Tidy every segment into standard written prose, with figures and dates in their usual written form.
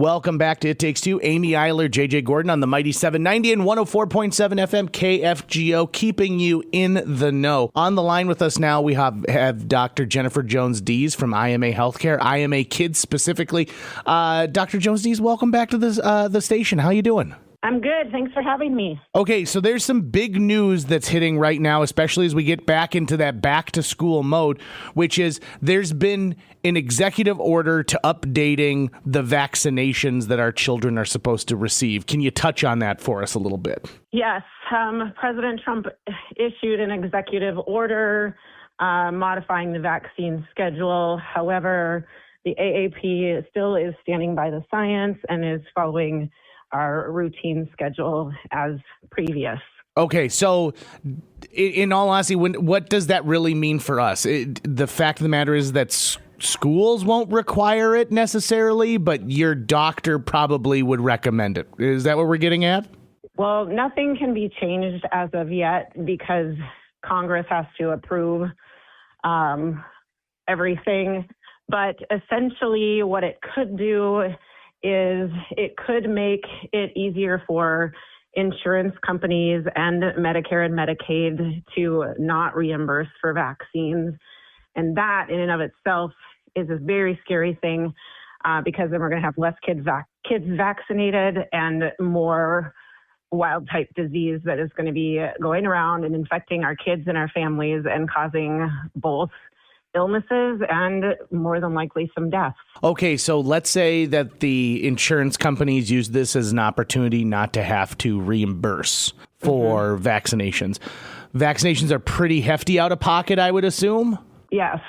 Welcome back to It Takes Two. Amy Eiler, JJ Gordon on the Mighty 790 and 104.7 FM KFGO, keeping you in the know. On the line with us now, we have Dr. Jennifer Jones-Dees from IMA Healthcare, IMA Kids specifically. Dr. Jones-Dees, welcome back to the station. How you doing? I'm good. Thanks for having me. Okay, so there's some big news that's hitting right now, especially as we get back into that back-to-school mode, which is there's been an executive order to updating the vaccinations that our children are supposed to receive. Can you touch on that for us a little bit? Yes. President Trump issued an executive order modifying the vaccine schedule. However, the AAP still is standing by the science and is following our routine schedule as previous. Okay, so in all honesty, what does that really mean for us? The fact of the matter is that schools won't require it necessarily, but your doctor probably would recommend it. Is that what we're getting at? Well, nothing can be changed as of yet because Congress has to approve everything. But essentially what it could do is it could make it easier for insurance companies and Medicare and Medicaid to not reimburse for vaccines. And that in and of itself is a very scary thing because then we're going to have less kids vaccinated and more wild type disease that is going to be going around and infecting our kids and our families and causing both illnesses and more than likely some deaths. Okay, so let's say that the insurance companies use this as an opportunity not to have to reimburse for vaccinations. Vaccinations are pretty hefty out of pocket, I would assume? Yes.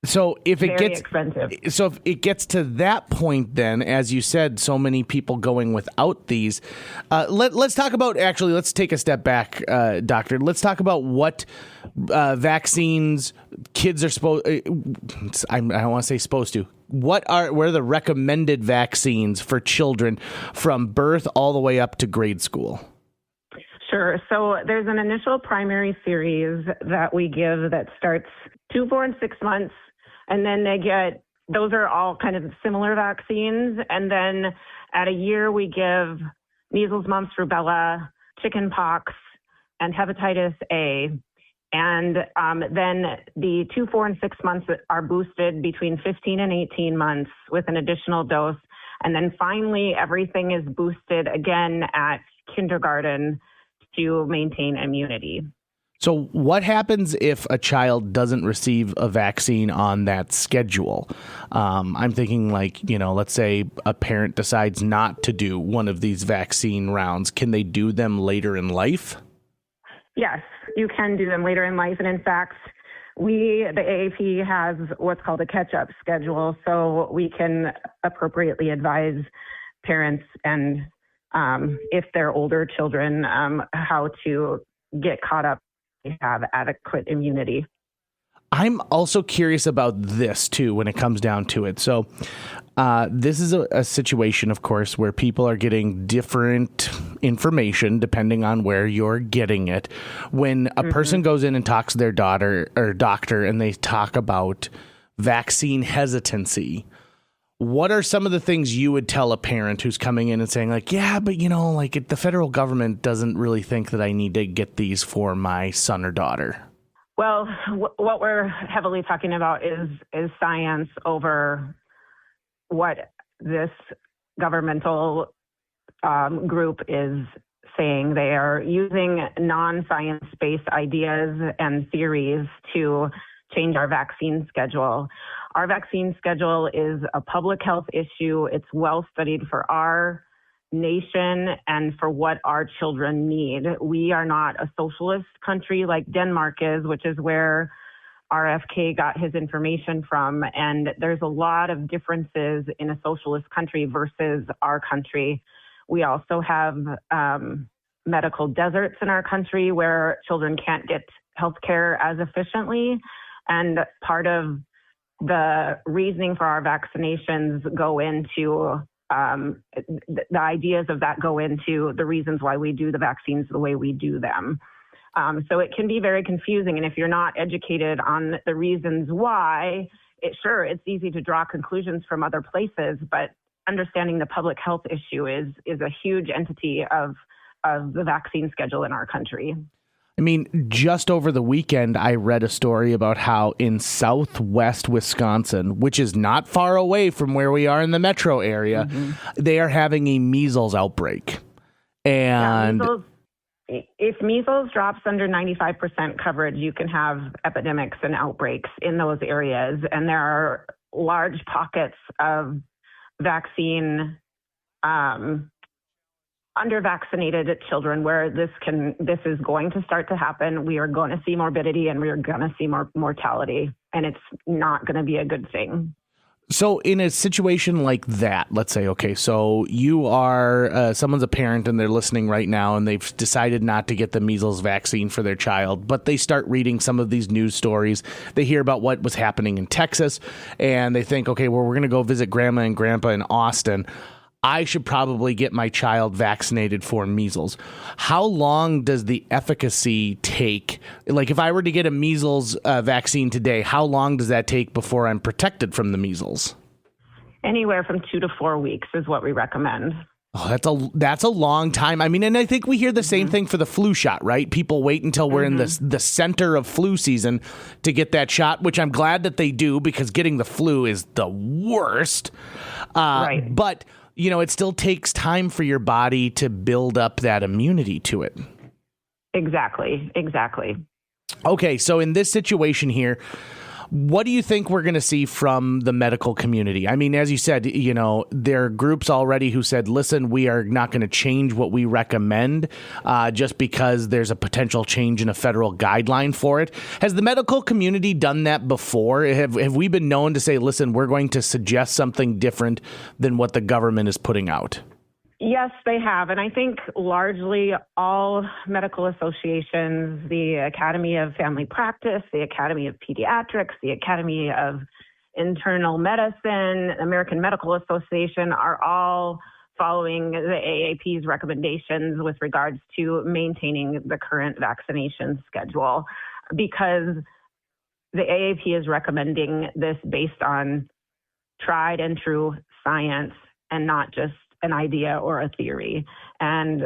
So if it gets expensive. So if it gets to that point, then, as you said, so many people going without these. Let's talk about let's take a step back, doctor. Let's talk about what vaccines kids are supposed. I don't want to say supposed to. What are the recommended vaccines for children from birth all the way up to grade school? Sure. So there's an initial primary series that we give that starts 2, 4, and 6 months. And then those are all kind of similar vaccines. And then at a year, we give measles, mumps, rubella, chickenpox, and hepatitis A. And then the 2, 4, and 6 months are boosted between 15 and 18 months with an additional dose. And then finally, everything is boosted again at kindergarten to maintain immunity. So what happens if a child doesn't receive a vaccine on that schedule? I'm thinking let's say a parent decides not to do one of these vaccine rounds. Can they do them later in life? Yes, you can do them later in life. And in fact, the AAP has what's called a catch-up schedule. So we can appropriately advise parents and if they're older children, how to get caught up. Have adequate immunity. I'm also curious about this too when it comes down to it. So this is a situation, of course, where people are getting different information depending on where you're getting it. When a person goes in and talks to their daughter or doctor and they talk about vaccine hesitancy, what are some of the things you would tell a parent who's coming in and saying yeah, but the federal government doesn't really think that I need to get these for my son or daughter? Well, what we're heavily talking about is science over what this governmental group is saying. They are using non-science-based ideas and theories to change our vaccine schedule. Our vaccine schedule is a public health issue. It's well studied for our nation and for what our children need. We are not a socialist country like Denmark is, which is where RFK got his information from. And there's a lot of differences in a socialist country versus our country. We also have medical deserts in our country where children can't get healthcare as efficiently. And part of the reasoning for our vaccinations go into the ideas of that go into the reasons why we do the vaccines the way we do them. So it can be very confusing. And if you're not educated on the reasons why, it's easy to draw conclusions from other places, but understanding the public health issue is a huge entity of the vaccine schedule in our country. I mean, just over the weekend, I read a story about how in southwest Wisconsin, which is not far away from where we are in the metro area, they are having a measles outbreak. And if measles drops under 95% coverage, you can have epidemics and outbreaks in those areas. And there are large pockets of vaccine under-vaccinated children where this is going to start to happen. We are going to see morbidity and we are going to see more mortality, and it's not going to be a good thing. So in a situation like that, let's say, okay, so you are, someone's a parent and they're listening right now and they've decided not to get the measles vaccine for their child, but they start reading some of these news stories. They hear about what was happening in Texas and they think, okay, well, we're going to go visit grandma and grandpa in Austin. I should probably get my child vaccinated for measles. How long does the efficacy take? Like if I were to get a measles vaccine today, how long does that take before I'm protected from the measles? Anywhere from 2 to 4 weeks is what we recommend. Oh, that's a long time. I mean, and I think we hear the same thing for the flu shot, right? People wait until we're in the center of flu season to get that shot, which I'm glad that they do because getting the flu is the worst. Right. But you know, it still takes time for your body to build up that immunity to it. Exactly. Okay, so in this situation here, what do you think we're going to see from the medical community? I mean, as you said, you know, there are groups already who said, listen, we are not going to change what we recommend just because there's a potential change in a federal guideline for it. Has the medical community done that before? Have we been known to say, listen, we're going to suggest something different than what the government is putting out? Yes, they have. And I think largely all medical associations, the Academy of Family Practice, the Academy of Pediatrics, the Academy of Internal Medicine, American Medical Association are all following the AAP's recommendations with regards to maintaining the current vaccination schedule, because the AAP is recommending this based on tried and true science and not just an idea or a theory. And,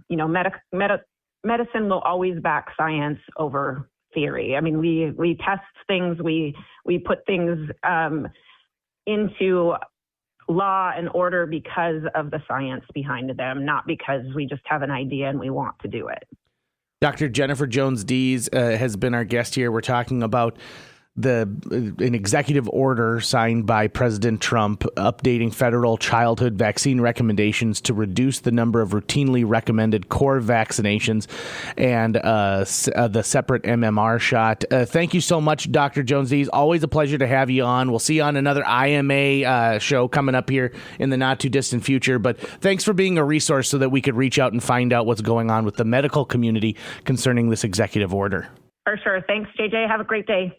you know, medicine will always back science over theory. I mean, we test things, we put things into law and order because of the science behind them, not because we just have an idea and we want to do it. Dr. Jennifer Jones-Dees has been our guest here. We're talking about an executive order signed by President Trump updating federal childhood vaccine recommendations to reduce the number of routinely recommended core vaccinations and the separate MMR shot. Thank you so much, Dr. Jones-Dees. Always a pleasure to have you on. We'll see you on another IMA show coming up here in the not too distant future. But thanks for being a resource so that we could reach out and find out what's going on with the medical community concerning this executive order. For sure. Thanks, JJ. Have a great day.